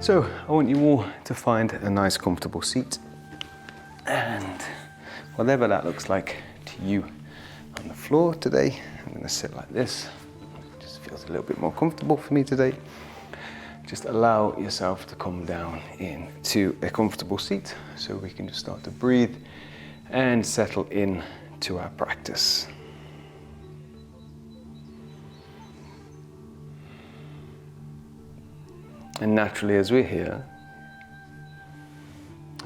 So I want you all to find a nice comfortable seat, and whatever that looks like to you on the floor today, I'm going to sit like this. It just feels a little bit more comfortable for me today. Just allow yourself to come down into a comfortable seat so we can just start to breathe and settle in to our practice. And naturally, as we're here,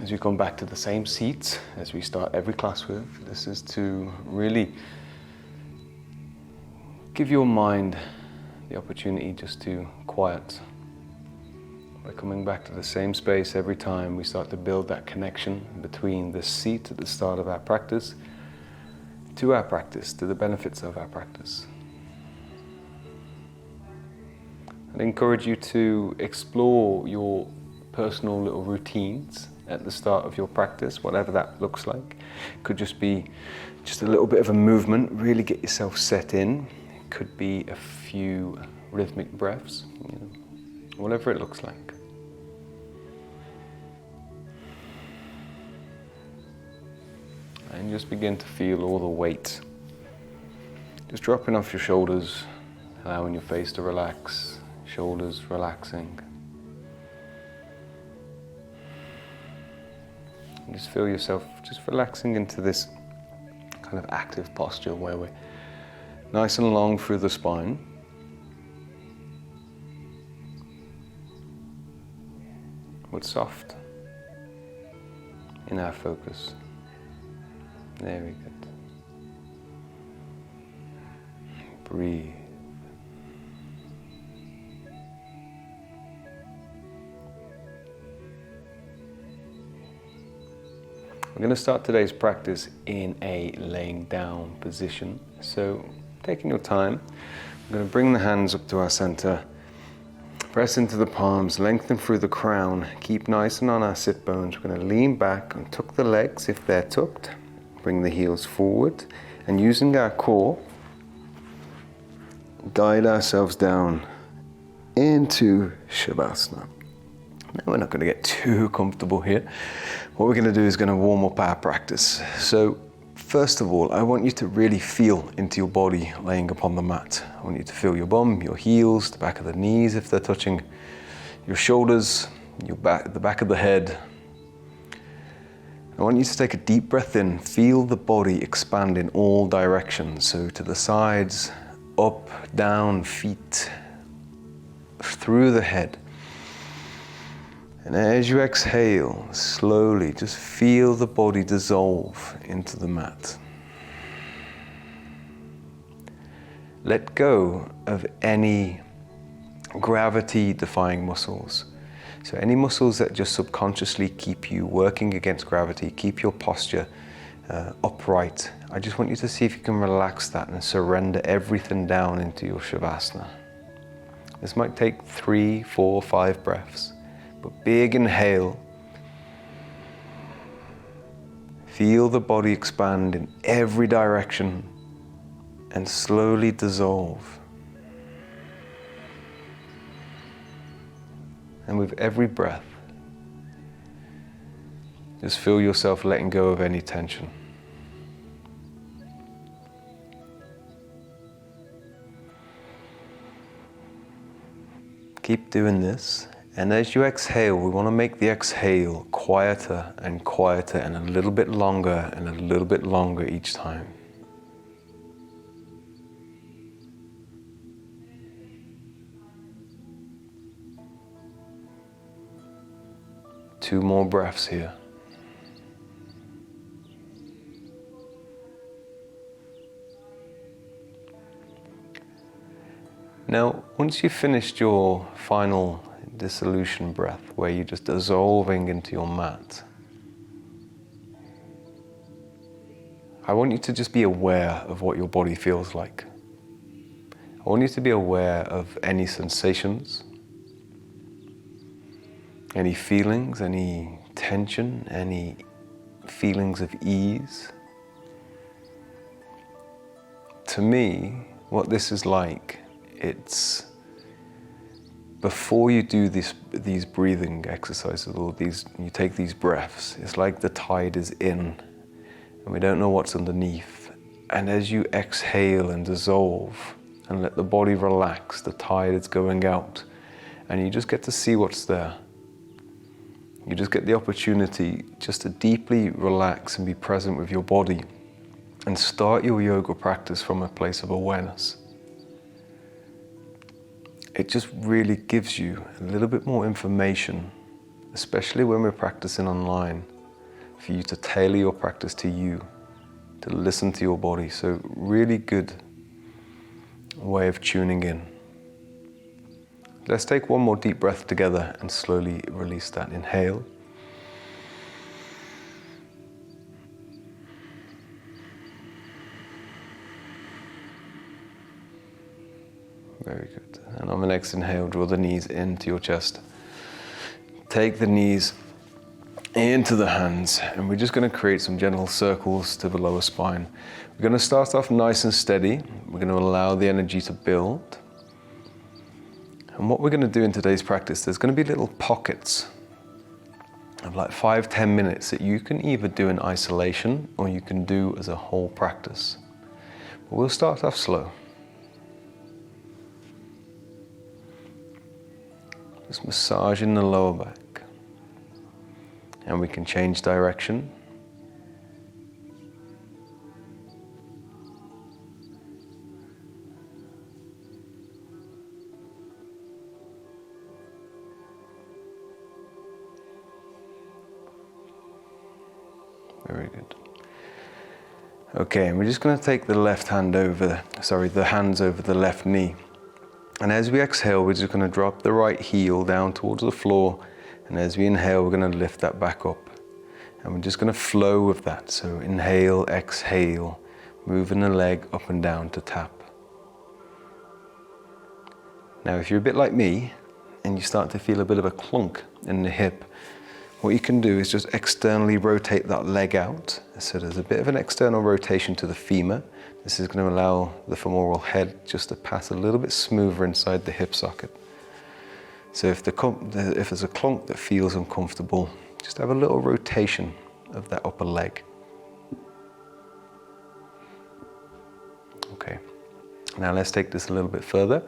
as we come back to the same seats as we start every class with, this is to really give your mind the opportunity just to quiet. By coming back to the same space every time, we start to build that connection between the seat at the start of our practice, to the benefits of our practice. I'd encourage you to explore your personal little routines at the start of your practice, whatever that looks like. It could just be just a little bit of a movement, really get yourself set in. It could be a few rhythmic breaths, whatever it looks like. And just begin to feel all the weight just dropping off your shoulders, allowing your face to relax. Shoulders relaxing. And just feel yourself just relaxing into this kind of active posture where we're nice and long through the spine. But soft in our focus. Very good. Breathe. We're going to start today's practice in a laying down position. So, taking your time, we're going to bring the hands up to our center, press into the palms, lengthen through the crown, keep nice and on our sit bones. We're going to lean back and tuck the legs if they're tucked, bring the heels forward, and using our core, guide ourselves down into Shavasana. Now we're not going to get too comfortable here. What we're going to do is going to warm up our practice. So first of all, I want you to really feel into your body laying upon the mat. I want you to feel your bum, your heels, the back of the knees if they're touching, your shoulders, your back, the back of the head. I want you to take a deep breath in. Feel the body expand in all directions. So to the sides, up, down, feet, through the head. And as you exhale, slowly just feel the body dissolve into the mat. Let go of any gravity-defying muscles. So any muscles that just subconsciously keep you working against gravity, keep your posture upright. I just want you to see if you can relax that and surrender everything down into your Shavasana. This might take 3, 4, 5 breaths. But big inhale. Feel the body expand in every direction and slowly dissolve. And with every breath, just feel yourself letting go of any tension. Keep doing this. And as you exhale, we want to make the exhale quieter and quieter and a little bit longer and a little bit longer each time. Two more breaths here. Now, once you've finished your final dissolution breath, where you're just dissolving into your mat, I want you to just be aware of what your body feels like. I want you to be aware of any sensations, any feelings, any tension, any feelings of ease. To me, what this is like, it's before you do these breathing exercises, or you take these breaths, it's like the tide is in and we don't know what's underneath. And as you exhale and dissolve and let the body relax, the tide is going out and you just get to see what's there. You just get the opportunity just to deeply relax and be present with your body and start your yoga practice from a place of awareness. It just really gives you a little bit more information, especially when we're practicing online, for you to tailor your practice to you, to listen to your body. So really good way of tuning in. Let's take one more deep breath together and slowly release that. Inhale. Very good. And on the next inhale, draw the knees into your chest. Take the knees into the hands, and we're just going to create some gentle circles to the lower spine. We're going to start off nice and steady. We're going to allow the energy to build. And what we're going to do in today's practice, there's going to be little pockets of like 5-10 minutes that you can either do in isolation or you can do as a whole practice. But we'll start off slow. Just massaging the lower back. And we can change direction. Very good. Okay, and we're just going to take the the hands over the left knee. And as we exhale, we're just going to drop the right heel down towards the floor. And as we inhale, we're going to lift that back up. And we're just going to flow with that. So inhale, exhale, moving the leg up and down to tap. Now, if you're a bit like me and you start to feel a bit of a clunk in the hip, what you can do is just externally rotate that leg out. So there's a bit of an external rotation to the femur. This is going to allow the femoral head just to pass a little bit smoother inside the hip socket. So if there's a clunk that feels uncomfortable, just have a little rotation of that upper leg. Okay, now let's take this a little bit further.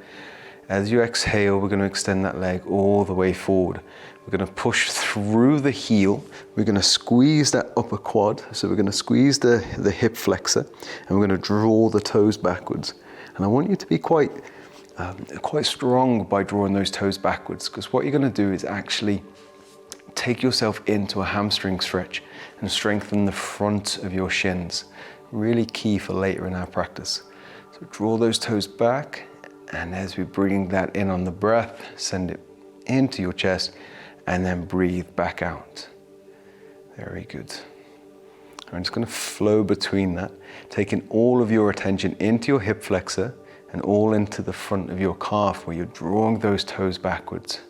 As you exhale, we're going to extend that leg all the way forward. We're going to push through the heel. We're going to squeeze that upper quad. So we're going to squeeze the hip flexor, and we're going to draw the toes backwards. And I want you to be quite strong by drawing those toes backwards, because what you're going to do is actually take yourself into a hamstring stretch and strengthen the front of your shins. Really key for later in our practice. So draw those toes back, and as we bring that in on the breath, send it into your chest, and then breathe back out. Very good. I'm just going to flow between that, taking all of your attention into your hip flexor and all into the front of your calf where you're drawing those toes backwards.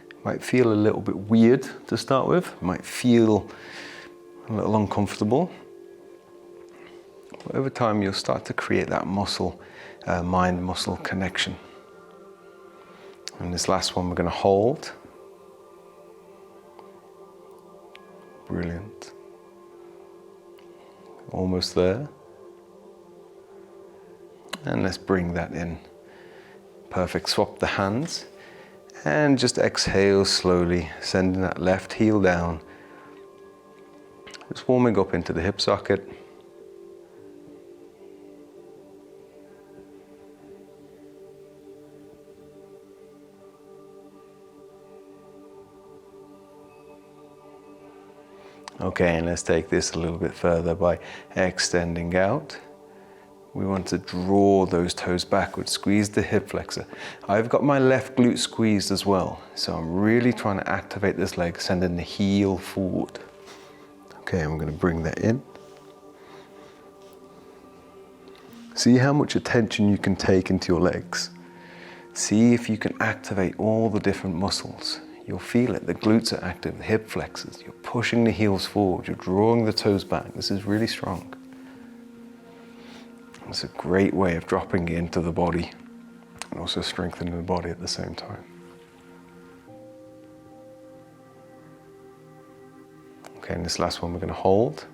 It might feel a little bit weird to start with, it might feel a little uncomfortable. But over time, you'll start to create that mind-muscle connection. And this last one we're going to hold. Brilliant. Almost there. And let's bring that in. Perfect. Swap the hands and just exhale slowly, sending that left heel down. Just warming up into the hip socket. Okay, and let's take this a little bit further by extending out. We want to draw those toes backwards, squeeze the hip flexor. I've got my left glute squeezed as well, so I'm really trying to activate this leg, sending the heel forward. Okay, I'm going to bring that in. See how much attention you can take into your legs. See if you can activate all the different muscles. You'll feel it, the glutes are active, the hip flexors, you're pushing the heels forward, you're drawing the toes back. This is really strong. It's a great way of dropping into the body and also strengthening the body at the same time. Okay, and this last one we're going to hold.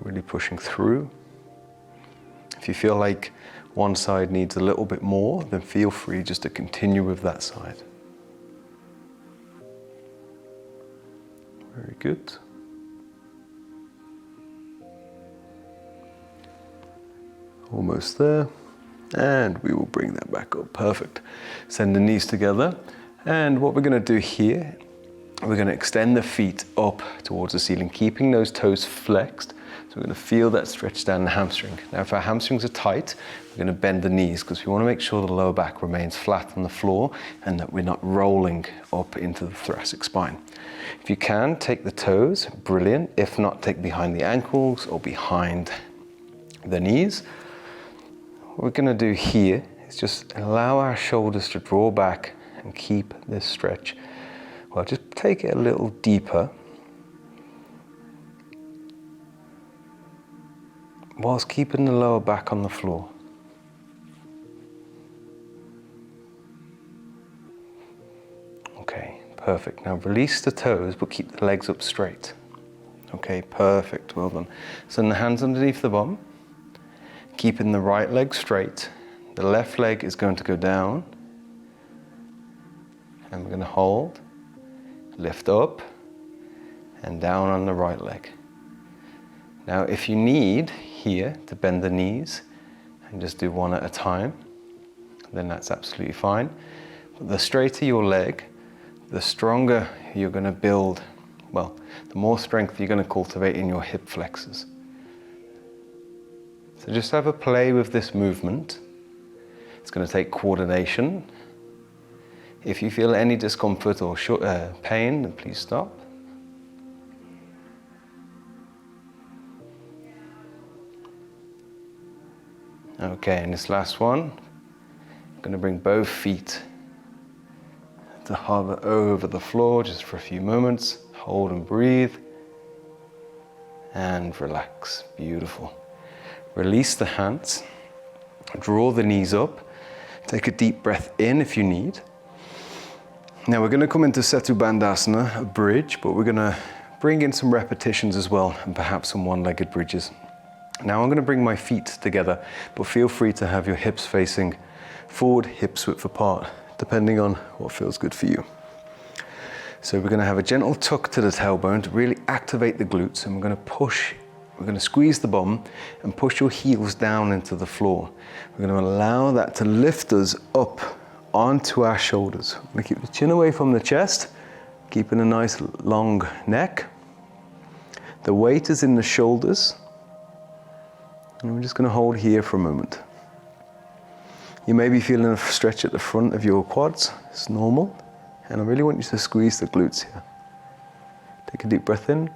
Really pushing through. If you feel like one side needs a little bit more, then feel free just to continue with that side. Very good. Almost there. And we will bring that back up. Perfect. Send the knees together. And what we're going to do here, we're going to extend the feet up towards the ceiling, keeping those toes flexed. So we're going to feel that stretch down the hamstring. Now, if our hamstrings are tight, we're going to bend the knees because we want to make sure the lower back remains flat on the floor and that we're not rolling up into the thoracic spine. If you can, take the toes, brilliant. If not, take behind the ankles or behind the knees. What we're going to do here is just allow our shoulders to draw back and keep this stretch. Well, just take it a little deeper whilst keeping the lower back on the floor. Okay, perfect. Now release the toes, but keep the legs up straight. Okay, perfect, well done. Send the hands underneath the bum, keeping the right leg straight. The left leg is going to go down, and we're going to hold, lift up, and down on the right leg. Now, if you need here to bend the knees and just do one at a time, then that's absolutely fine. But the straighter your leg, the stronger you're going to build, well, the more strength you're going to cultivate in your hip flexors. So just have a play with this movement. It's going to take coordination. If you feel any discomfort or pain, then please stop. Okay, and this last one, I'm going to bring both feet to hover over the floor just for a few moments. Hold and breathe. And relax. Beautiful. Release the hands. Draw the knees up. Take a deep breath in if you need. Now we're going to come into Setu Bandhasana, a bridge, but we're going to bring in some repetitions as well, and perhaps some one-legged bridges. Now I'm going to bring my feet together, but feel free to have your hips facing forward, hips width apart, depending on what feels good for you. So we're going to have a gentle tuck to the tailbone to really activate the glutes, and we're going to push, we're going to squeeze the bum and push your heels down into the floor. We're going to allow that to lift us up onto our shoulders. We're going to keep the chin away from the chest, keeping a nice long neck. The weight is in the shoulders. And we're just going to hold here for a moment. You may be feeling a stretch at the front of your quads. It's normal. And I really want you to squeeze the glutes here. Take a deep breath in.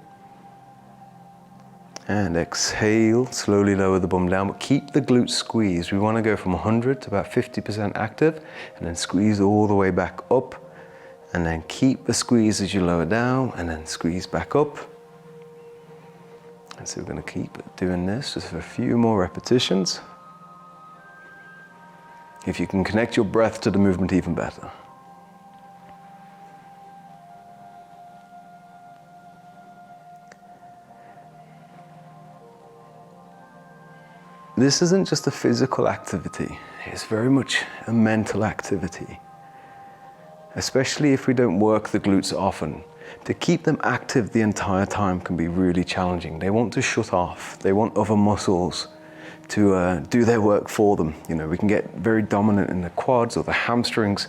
And exhale, slowly lower the bum down, but keep the glutes squeezed. We want to go from 100 to about 50% active, and then squeeze all the way back up. And then keep the squeeze as you lower down, and then squeeze back up. And so we're going to keep doing this just for a few more repetitions. If you can connect your breath to the movement, even better. This isn't just a physical activity, it's very much a mental activity. Especially if we don't work the glutes often. To keep them active the entire time can be really challenging. They want to shut off. They want other muscles to do their work for them. You know, we can get very dominant in the quads or the hamstrings.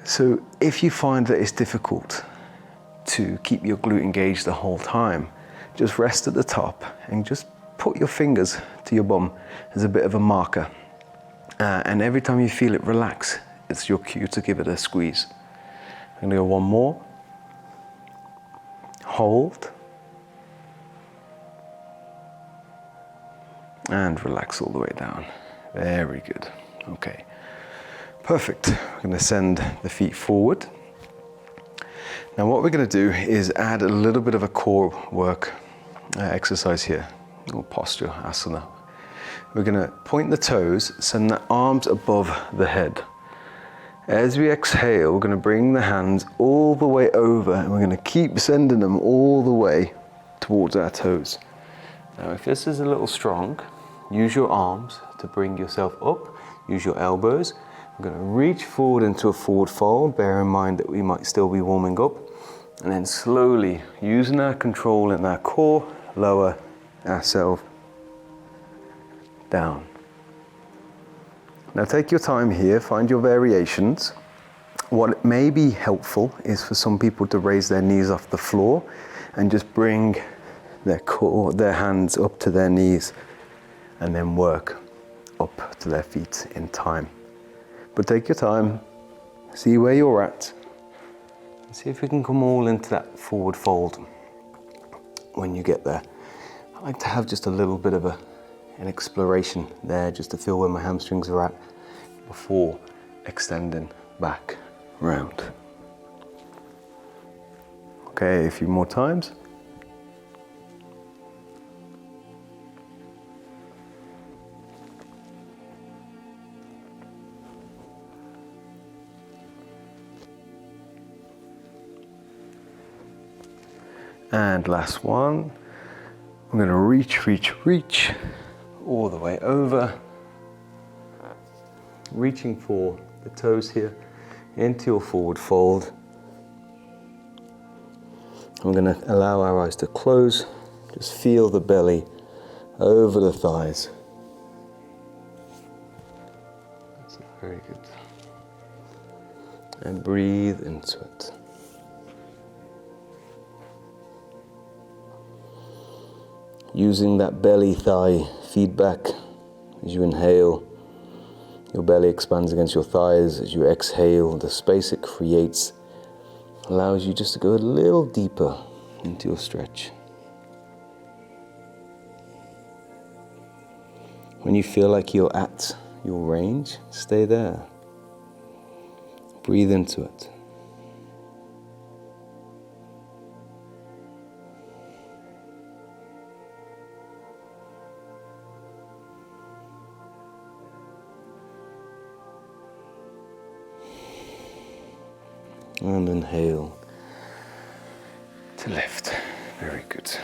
So if you find that it's difficult to keep your glute engaged the whole time, just rest at the top and just put your fingers to your bum as a bit of a marker. And every time you feel it relax, it's your cue to give it a squeeze. I'm going to go one more. Hold. And relax all the way down. Very good. Okay. Perfect. We're going to send the feet forward. Now what we're going to do is add a little bit of a core work exercise here, or posture, asana. We're going to point the toes, send the arms above the head. As we exhale, we're going to bring the hands all the way over, and we're going to keep sending them all the way towards our toes. Now, if this is a little strong, use your arms to bring yourself up. Use your elbows. We're going to reach forward into a forward fold. Bear in mind that we might still be warming up. And then slowly, using our control in our core, lower ourselves down. Now take your time here, find your variations. What may be helpful is for some people to raise their knees off the floor and just bring their hands up to their knees and then work up to their feet in time. But take your time, see where you're at, and see if you can come all into that forward fold when you get there. I like to have just a little bit of an exploration there, just to feel where my hamstrings are at before extending back round. Okay, a few more times. And last one. I'm going to reach all the way over, reaching for the toes here into your forward fold. I'm going to allow our eyes to close, just feel the belly over the thighs. That's very good. And breathe into it. Using that belly thigh feedback as you inhale, your belly expands against your thighs. As you exhale, the space it creates allows you just to go a little deeper into your stretch. When you feel like you're at your range, stay there. Breathe into it. And inhale to lift. Very good.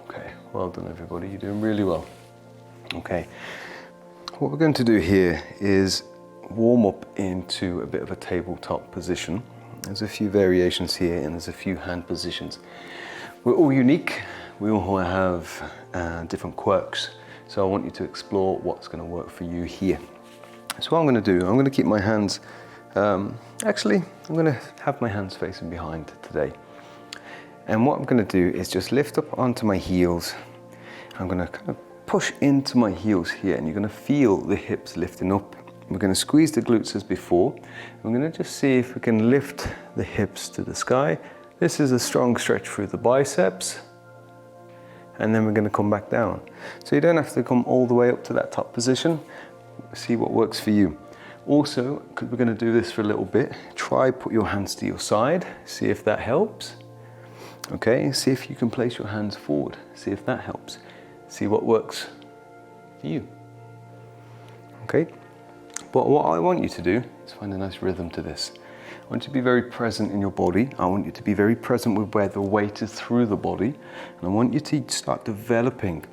Okay, well done everybody, you're doing really well. Okay, what we're going to do here is warm up into a bit of a tabletop position. There's a few variations here and there's a few hand positions. We're all unique, we all have different quirks, so I want you to explore what's going to work for you here. So what I'm going to do, I'm going to keep my hands actually, I'm going to have my hands facing behind today. And what I'm going to do is just lift up onto my heels. I'm going to kind of push into my heels here, and you're going to feel the hips lifting up. We're going to squeeze the glutes as before. I'm going to just see if we can lift the hips to the sky. This is a strong stretch through the biceps. And then we're going to come back down. So you don't have to come all the way up to that top position. See what works for you. Also, because we're going to do this for a little bit, try put your hands to your side, see if that helps. Okay, see if you can place your hands forward, see if that helps. See what works for you. Okay, but what I want you to do is find a nice rhythm to this. I want you to be very present in your body. I want you to be very present with where the weight is through the body. And I want you to start developing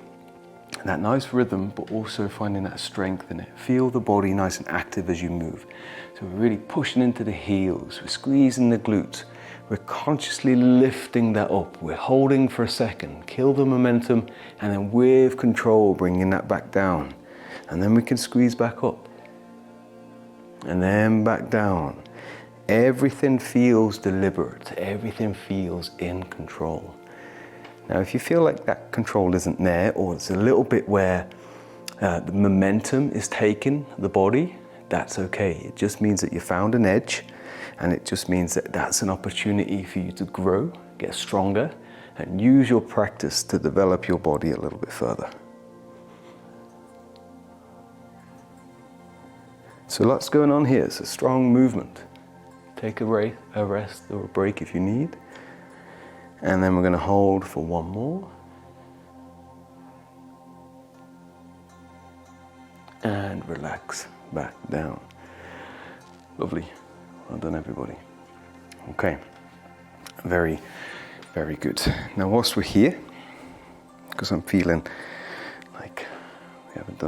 that nice rhythm, but also finding that strength in it. Feel the body nice and active as you move. So we're really pushing into the heels, we're squeezing the glutes, we're consciously lifting that up, we're holding for a second, kill the momentum, and then with control bringing that back down. And then we can squeeze back up. And then back down. Everything feels deliberate, everything feels in control. Now, if you feel like that control isn't there, or it's a little bit where the momentum is taking the body, that's okay. It just means that you found an edge, and it just means that that's an opportunity for you to grow, get stronger, and use your practice to develop your body a little bit further. So lots going on here. It's a strong movement. Take a rest or a break if you need. And then we're going to hold for one more. And relax back down. Lovely. Well done, everybody. Okay, very, very good. Now, whilst we're here, because I'm feeling like we haven't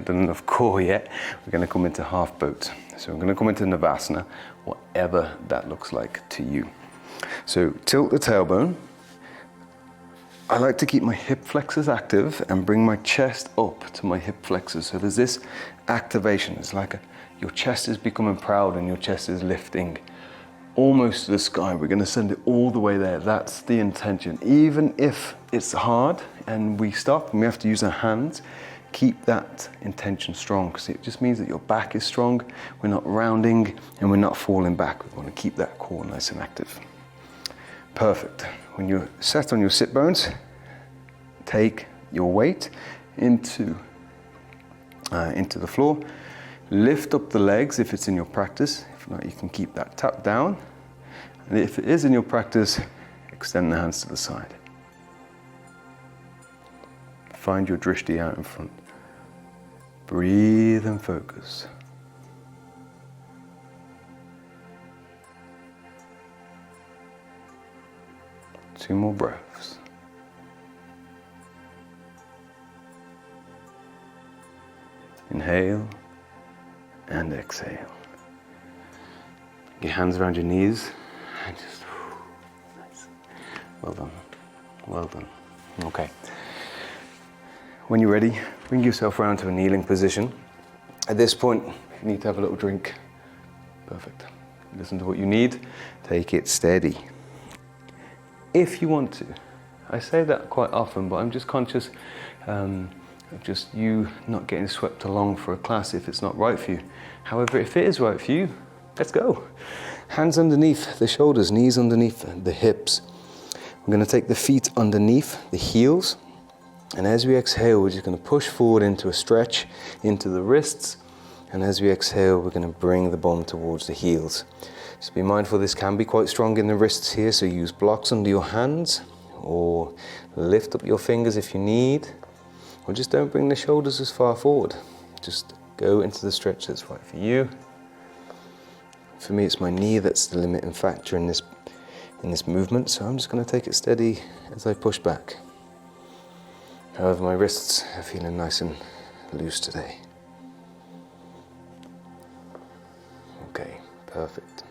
done enough core yet, we're going to come into half boat. So I'm going to come into Navasana, whatever that looks like to you. So tilt the tailbone. I like to keep my hip flexors active and bring my chest up to my hip flexors. So there's this activation. It's like your chest is becoming proud and your chest is lifting almost to the sky. We're going to send it all the way there. That's the intention. Even if it's hard and we stop and we have to use our hands, keep that intention strong, because it just means that your back is strong. We're not rounding and we're not falling back. We want to keep that core nice and active. Perfect. When you're set on your sit bones, take your weight into the floor. Lift up the legs if it's in your practice. If not, you can keep that tap down. And if it is in your practice, extend the hands to the side. Find your drishti out in front. Breathe and focus. Two more breaths. Inhale and exhale. Your hands around your knees and just, nice. Well done, well done. Okay. When you're ready, bring yourself around to a kneeling position. At this point, you need to have a little drink. Perfect. Listen to what you need. Take it steady. If you want to. I say that quite often, but I'm just conscious of just you not getting swept along for a class if it's not right for you. However, if it is right for you, let's go. Hands underneath the shoulders, knees underneath the hips. We're going to take the feet underneath the heels. And as we exhale, we're just going to push forward into a stretch into the wrists. And as we exhale, we're going to bring the bum towards the heels. So be mindful, this can be quite strong in the wrists here, so use blocks under your hands or lift up your fingers if you need, or just don't bring the shoulders as far forward. Just go into the stretch that's right for you. For me, it's my knee that's the limiting factor in this movement, so I'm just going to take it steady as I push back. However, my wrists are feeling nice and loose today. Okay, perfect.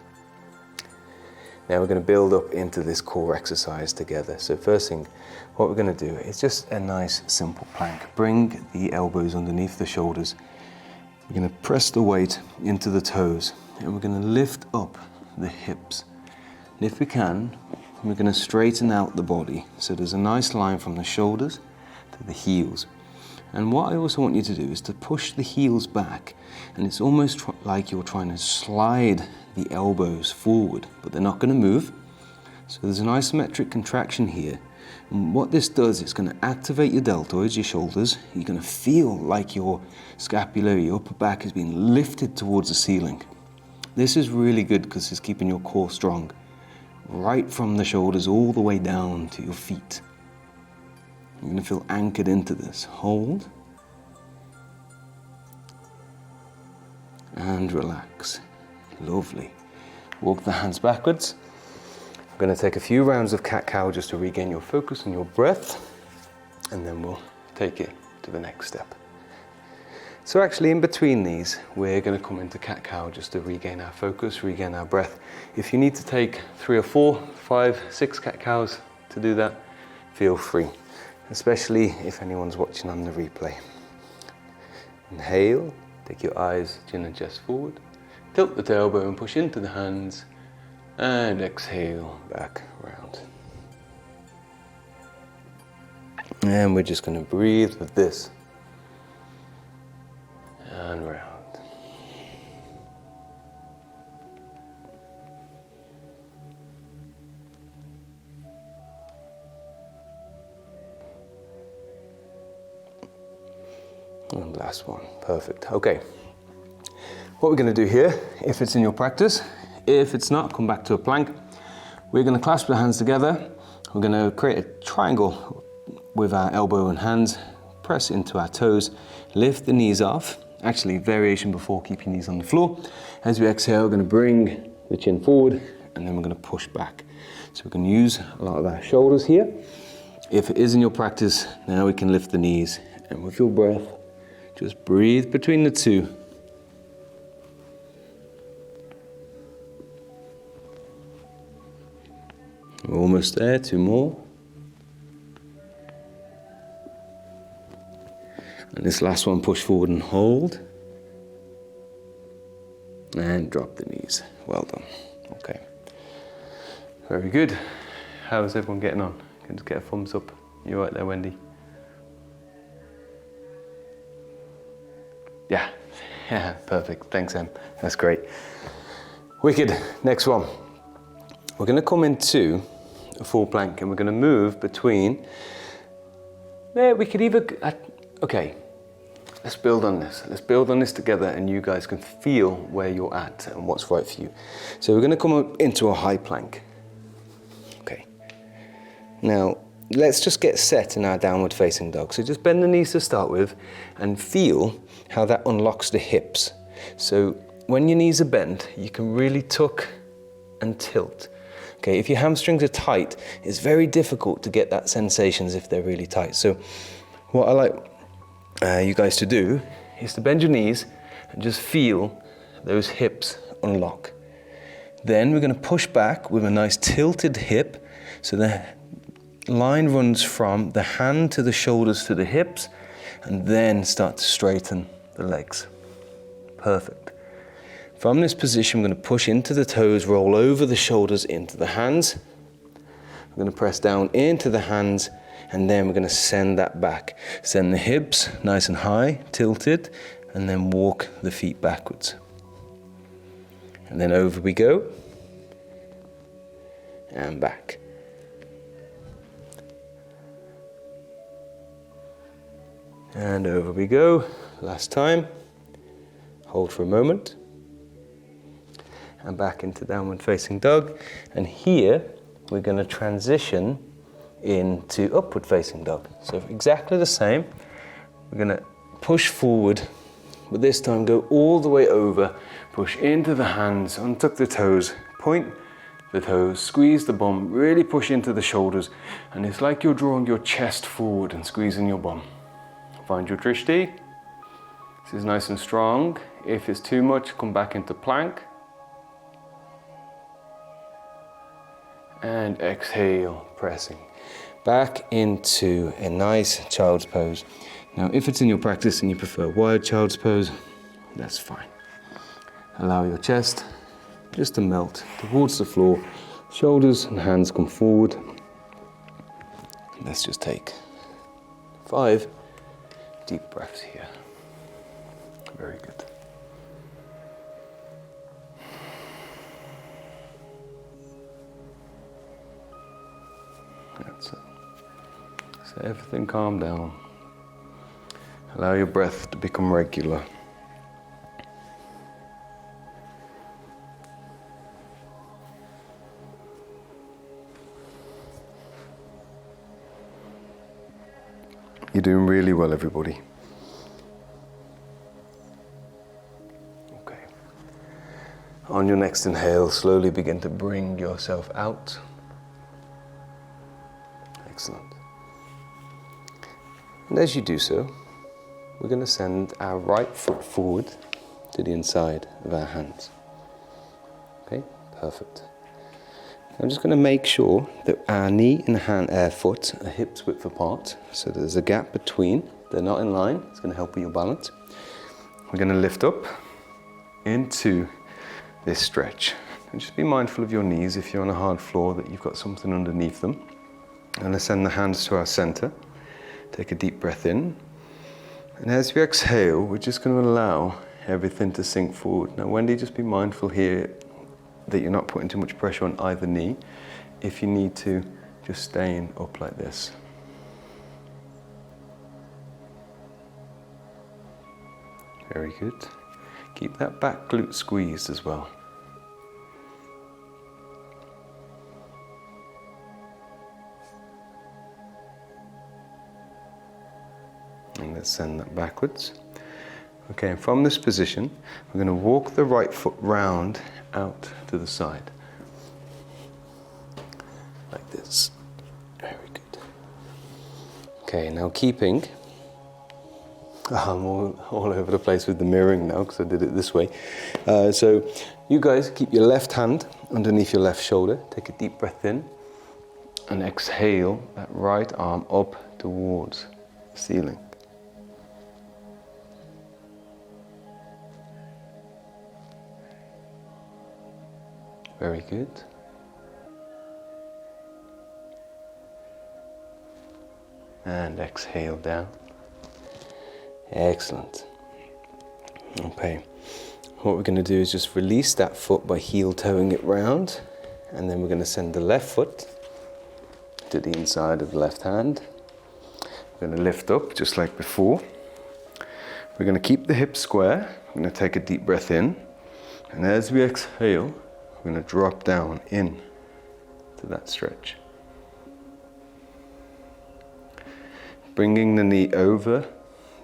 Now we're going to build up into this core exercise together. So first thing, what we're going to do is just a nice simple plank. Bring the elbows underneath the shoulders. We're going to press the weight into the toes and we're going to lift up the hips. And if we can, we're going to straighten out the body. So there's a nice line from the shoulders to the heels. And what I also want you to do is to push the heels back, and it's almost like you're trying to slide the elbows forward, but they're not going to move. So there's an isometric contraction here. And what this does, it's going to activate your deltoids, your shoulders. You're going to feel like your scapula, your upper back is being lifted towards the ceiling. This is really good because it's keeping your core strong, right from the shoulders all the way down to your feet. You're going to feel anchored into this. Hold. And relax. Lovely. Walk the hands backwards. I'm going to take a few rounds of cat-cow just to regain your focus and your breath. And then we'll take it to the next step. So actually in between these, we're going to come into cat-cow just to regain our focus, regain our breath. If you need to take 3 or 4, 5, 6 cat-cows to do that, feel free. Especially if anyone's watching on the replay. Inhale, take your eyes, chin and chest forward. Tilt the tailbone and push into the hands. And exhale, back round. And we're just going to breathe with this. And round. And last one, perfect. Okay, what we're going to do here, if it's in your practice, if it's not, come back to a plank. We're going to clasp the hands together. We're going to create a triangle with our elbow and hands, press into our toes, lift the knees off, Actually, variation before, keep your knees on the floor. As we exhale, we're going to bring the chin forward and then we're going to push back. So we can use a lot of our shoulders here. If it is in your practice, now we can lift the knees, and with your breath, just breathe between the two. We're almost there, 2 more. And this last one, push forward and hold. And drop the knees. Well done. Okay. Very good. How's everyone getting on? Can just get a thumbs up. You right there, Wendy? Yeah. Yeah, perfect. Thanks, Em. That's great. Wicked. Next one. We're going to come into a full plank and we're going to move between. There, we could either. Okay. Let's build on this. Let's build on this together and you guys can feel where you're at and what's right for you. So we're going to come up into a high plank. Okay. Now, let's just get set in our downward facing dog. So just bend the knees to start with and feel how that unlocks the hips. So when your knees are bent, you can really tuck and tilt. Okay, if your hamstrings are tight, it's very difficult to get that sensation as if they're really tight. So what I like you guys to do is to bend your knees and just feel those hips unlock. Then we're going to push back with a nice tilted hip, so the line runs from the hand to the shoulders to the hips, and then start to straighten the legs. Perfect. From this position, we're going to push into the toes, roll over the shoulders into the hands. We're going to press down into the hands, and then we're going to send that back. Send the hips nice and high, tilted, and then walk the feet backwards. And then over we go, and back. And over we go, last time. Hold for a moment. And back into downward facing dog. And here, we're going to transition into upward facing dog. So exactly the same. We're going to push forward, but this time go all the way over, push into the hands, untuck the toes, point the toes, squeeze the bum, really push into the shoulders, and it's like you're drawing your chest forward and squeezing your bum. Find your drishti. This is nice and strong. If it's too much, come back into plank. And exhale, pressing. Back into a nice child's pose. Now, if it's in your practice and you prefer wide child's pose, that's fine. Allow your chest just to melt towards the floor. Shoulders and hands come forward. Let's just take 5 deep breaths here. Very good. That's it. So everything calm down. Allow your breath to become regular. You're doing really well, everybody. Okay. On your next inhale, slowly begin to bring yourself out. Excellent. And as you do so, we're going to send our right foot forward to the inside of our hands. Okay, perfect. I'm just going to make sure that our knee and foot are hips width apart, so there's a gap between. They're not in line. It's going to help with your balance. We're going to lift up into this stretch. And just be mindful of your knees if you're on a hard floor, that you've got something underneath them. I'm going to send the hands to our center. Take a deep breath in. And as we exhale, we're just going to allow everything to sink forward. Now, Wendy, just be mindful here that you're not putting too much pressure on either knee. If you need to, just staying up like this. Very good. Keep that back glute squeezed as well. And let's send that backwards. Okay, and from this position, we're going to walk the right foot round out to the side. Like this. Very good. Okay, now keeping, I'm all over the place with the mirroring now because I did it this way. So you guys keep your left hand underneath your left shoulder. Take a deep breath in and exhale that right arm up towards the ceiling. Very good. And exhale down. Excellent. Okay. What we're going to do is just release that foot by heel-toeing it round, and then we're going to send the left foot to the inside of the left hand. We're going to lift up just like before. We're going to keep the hips square. We're going to take a deep breath in, and as we exhale, we're going to drop down in to that stretch. Bringing the knee over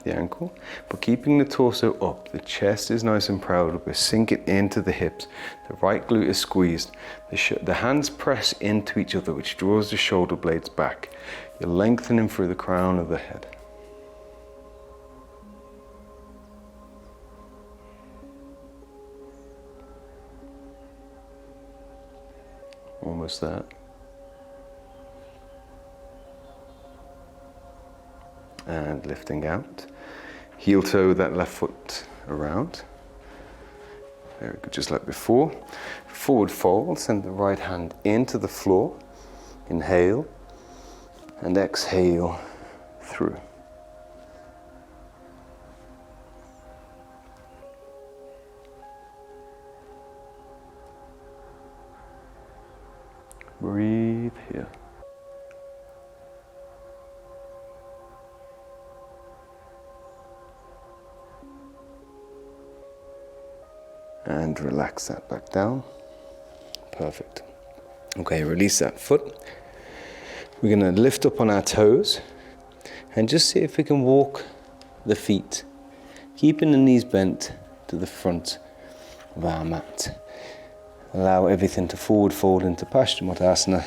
the ankle, but keeping the torso up. The chest is nice and proud. We're sinking into the hips. The right glute is squeezed. The hands press into each other, which draws the shoulder blades back. You're lengthening through the crown of the head. Almost there. And lifting out. Heel toe that left foot around. Very good, just like before. Forward fold, send the right hand into the floor. Inhale and exhale through. Breathe here. And relax that back down. Perfect. Okay, release that foot. We're going to lift up on our toes and just see if we can walk the feet, keeping the knees bent to the front of our mat. Allow everything to forward fold into Paschimottanasana,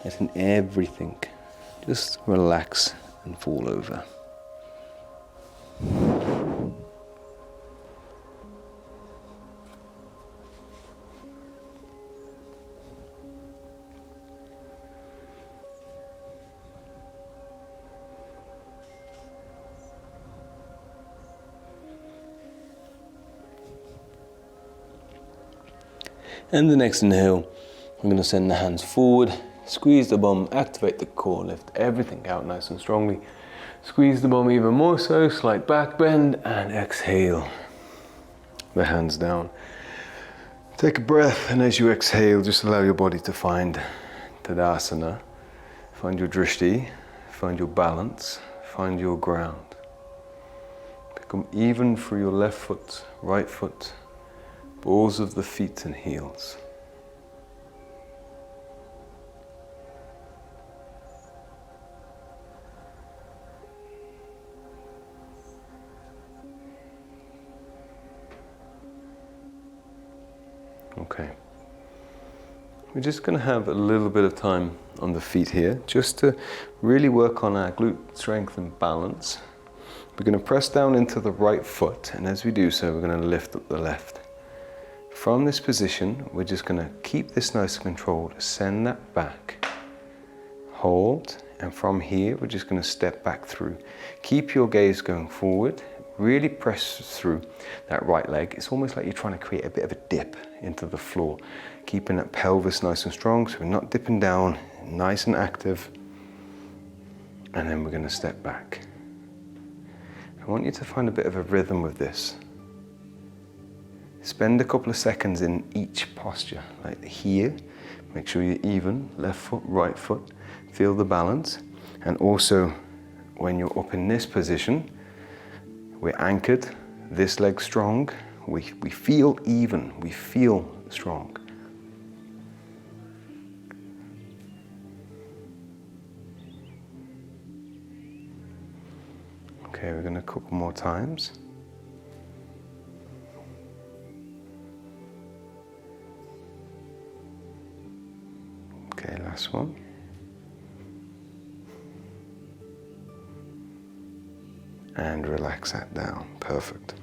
letting everything just relax and fall over. And the next inhale, we're going to send the hands forward, squeeze the bum, activate the core, lift everything out nice and strongly. Squeeze the bum even more so, slight back bend, and exhale the hands down. Take a breath, and as you exhale, just allow your body to find Tadasana, find your drishti, find your balance, find your ground. Become even through your left foot, right foot, balls of the feet and heels. Okay. We're just going to have a little bit of time on the feet here, just to really work on our glute strength and balance. We're going to press down into the right foot, and as we do so, we're going to lift up the left. From this position, we're just going to keep this nice and controlled, send that back, hold, and from here, we're just going to step back through. Keep your gaze going forward, really press through that right leg. It's almost like you're trying to create a bit of a dip into the floor, keeping that pelvis nice and strong, so we're not dipping down, nice and active, and then we're going to step back. I want you to find a bit of a rhythm with this. Spend a couple of seconds in each posture, like here. Make sure you're even, left foot, right foot. Feel the balance. And also, when you're up in this position, we're anchored, this leg strong. We feel even, we feel strong. Okay, we're going to couple more times. Okay, last one. And relax that down. Perfect.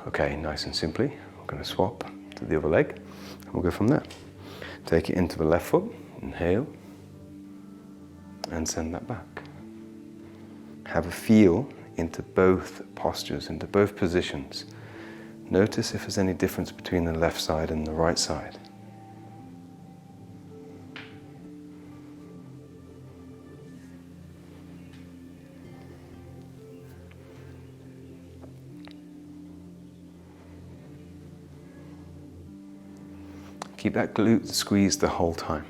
Okay, nice and simply, we're going to swap to the other leg and we'll go from there. Take it into the left foot, inhale, and send that back. Have a feel into both postures, into both positions. Notice if there's any difference between the left side and the right side. Keep that glute squeezed the whole time.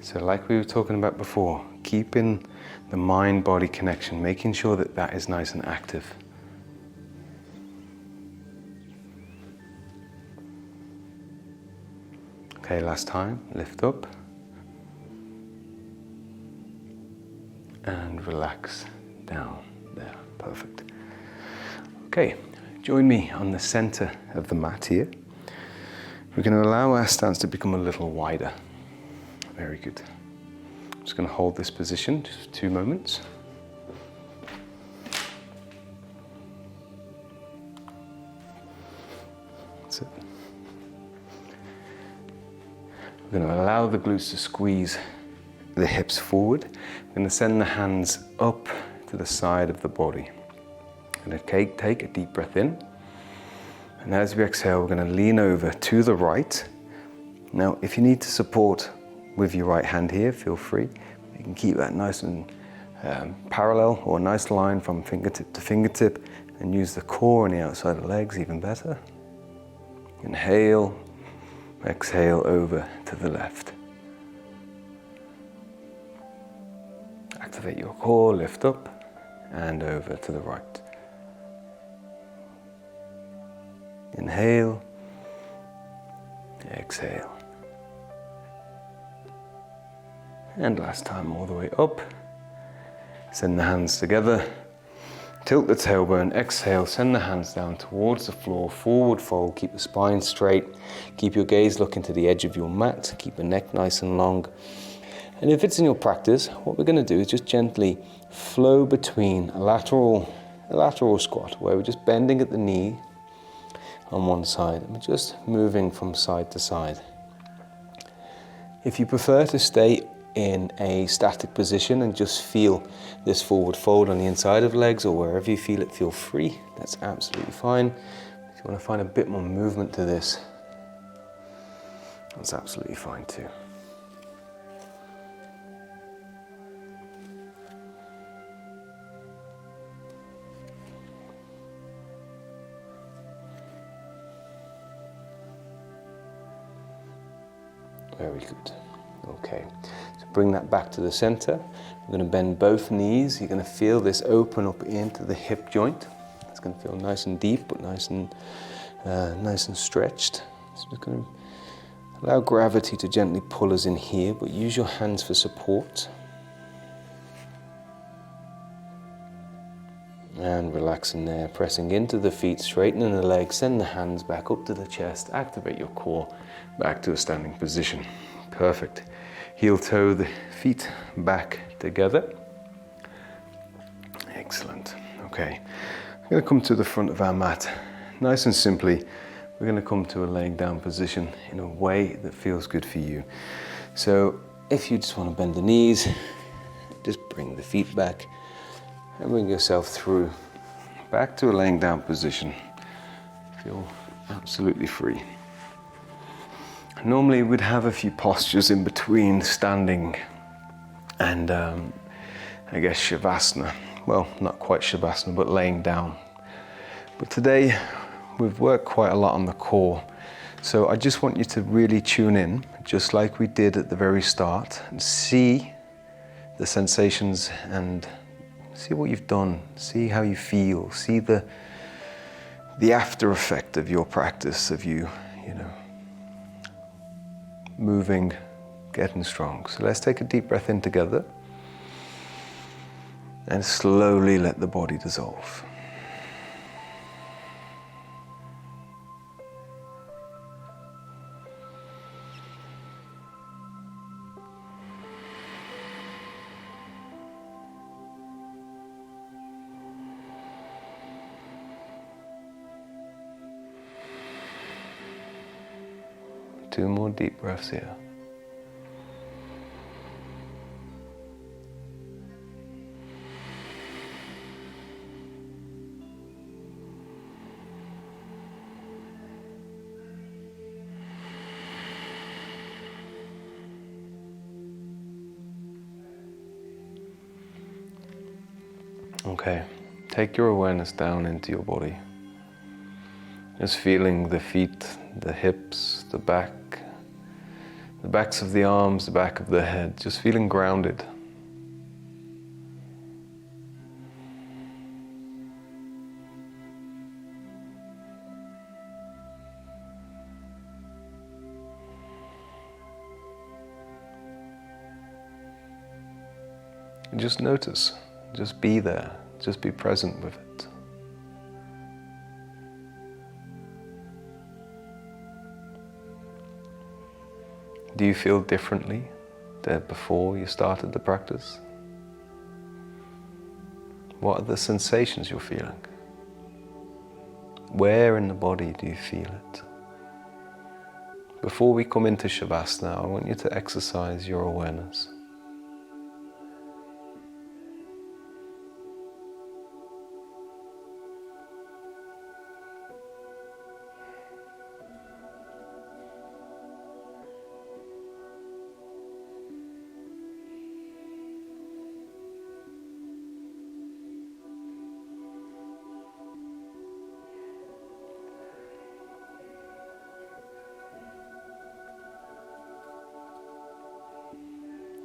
So like we were talking about before, keeping the mind-body connection, making sure that that is nice and active. Okay, last time, lift up. And relax down there, perfect. Okay, join me on the center of the mat here. We're going to allow our stance to become a little wider. Very good. I'm just going to hold this position just for 2 moments. That's it. We're going to allow the glutes to squeeze the hips forward. We're going to send the hands up to the side of the body. We're going to take a deep breath in. And as we exhale, we're going to lean over to the right. Now, if you need to support with your right hand here, feel free. You can keep that nice and parallel, or a nice line from fingertip to fingertip, and use the core and the outside of the legs even better. Inhale, exhale over to the left. Activate your core, lift up, and over to the right. Inhale, exhale. And last time, all the way up. Send the hands together. Tilt the tailbone, exhale, send the hands down towards the floor, forward fold, keep the spine straight. Keep your gaze looking to the edge of your mat, keep the neck nice and long. And if it's in your practice, what we're going to do is just gently flow between a lateral squat, where we're just bending at the knee on one side, and we're just moving from side to side. If you prefer to stay in a static position and just feel this forward fold on the inside of legs, or wherever you feel it, feel free. That's absolutely fine. If you want to find a bit more movement to this, that's absolutely fine too. Very good. Okay, so bring that back to the center. We're going to bend both knees. You're going to feel this open up into the hip joint. It's going to feel nice and deep, but nice and stretched. So just going to allow gravity to gently pull us in here, but use your hands for support. And relaxing there, pressing into the feet, straightening the legs, send the hands back up to the chest, activate your core, back to a standing position. Perfect. Heel toe the feet back together. Excellent. Okay, I'm going to come to the front of our mat. Nice and simply, we're going to come to a laying down position in a way that feels good for you. So if you just want to bend the knees, just bring the feet back and bring yourself through back to a laying down position. Feel absolutely free. Normally we'd have a few postures in between standing and I guess Shavasana. Well, not quite Shavasana, but laying down. But today we've worked quite a lot on the core. So I just want you to really tune in, just like we did at the very start, and see the sensations and see what you've done, see how you feel, see the after effect of your practice, of you know, moving, getting strong. So let's take a deep breath in together and slowly let the body dissolve. 2 more deep breaths here. Okay, take your awareness down into your body. Just feeling the feet, the hips, the backs of the arms, the back of the head, just feeling grounded. Just notice, just be there, just be present with it. Do you feel differently than before you started the practice? What are the sensations you're feeling? Where in the body do you feel it? Before we come into Shavasana, I want you to exercise your awareness.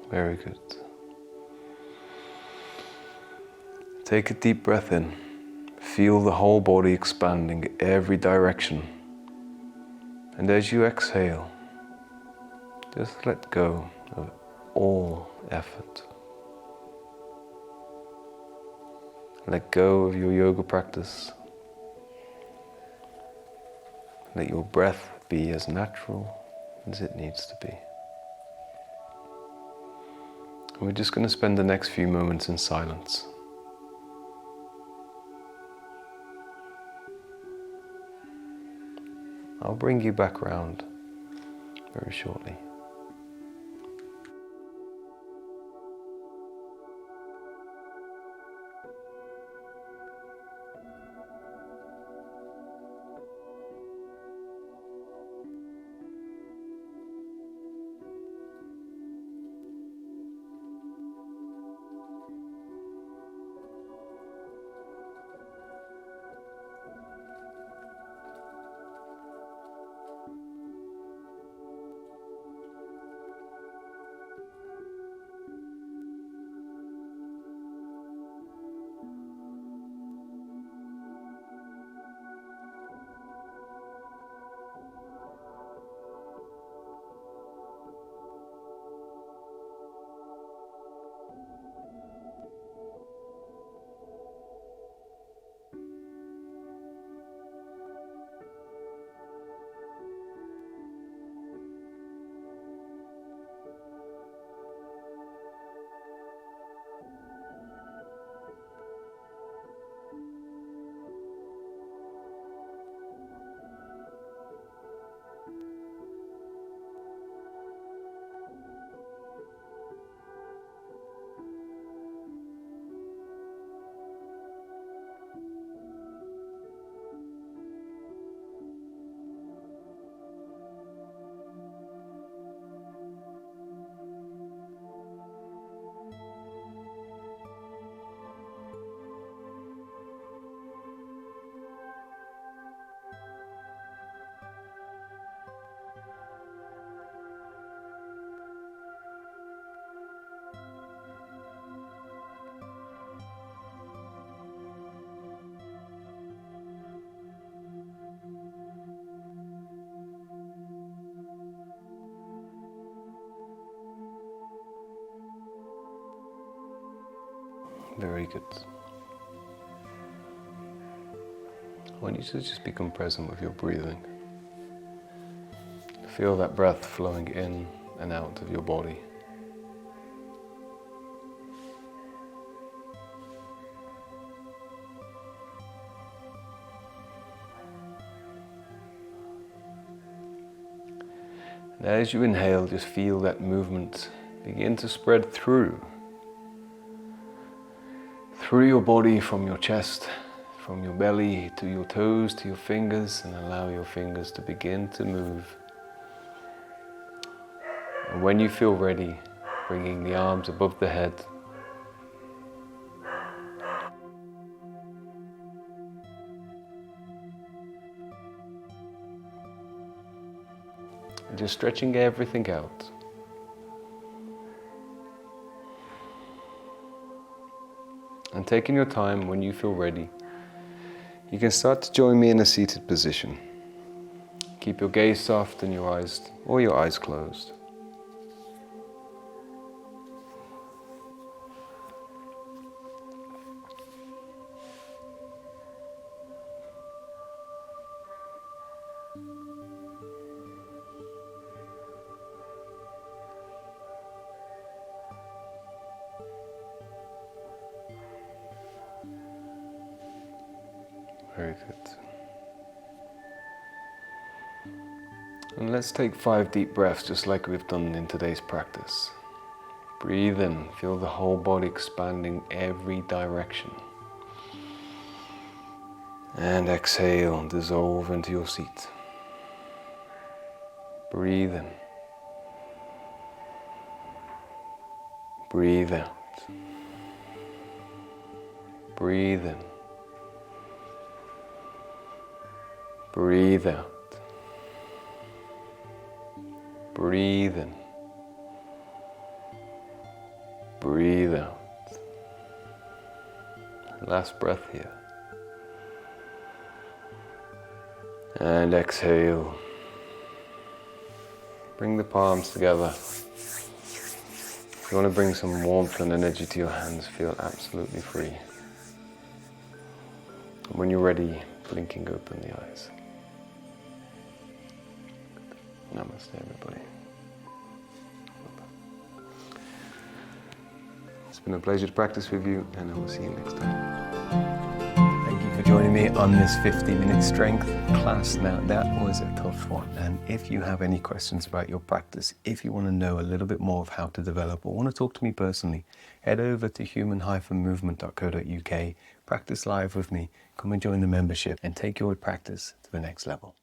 Very good. Take a deep breath in. Feel the whole body expanding every direction. And as you exhale, just let go of all effort. Let go of your yoga practice. Let your breath be as natural as it needs to be. And we're just going to spend the next few moments in silence. I'll bring you back around very shortly. Very good. I want you to just become present with your breathing. Feel that breath flowing in and out of your body. And as you inhale, just feel that movement begin to spread through your body, from your chest, from your belly to your toes, to your fingers, and allow your fingers to begin to move. And when you feel ready, bringing the arms above the head. And just stretching everything out. And taking your time, when you feel ready, you can start to join me in a seated position. Keep your gaze soft and your eyes closed. Very good. And let's take 5 deep breaths, just like we've done in today's practice. Breathe in, feel the whole body expanding every direction. And exhale, dissolve into your seat. Breathe in. Breathe out. Breathe in. Breathe out. Breathe in. Breathe out. Last breath here. And exhale. Bring the palms together. If you want to bring some warmth and energy to your hands, feel absolutely free. And when you're ready, blinking open the eyes. Namaste, everybody. It's been a pleasure to practice with you, and I will see you next time. Thank you for joining me on this 15-minute strength class. Now, that was a tough one, and if you have any questions about your practice, if you want to know a little bit more of how to develop or want to talk to me personally, head over to human-movement.co.uk, practice live with me, come and join the membership, and take your practice to the next level.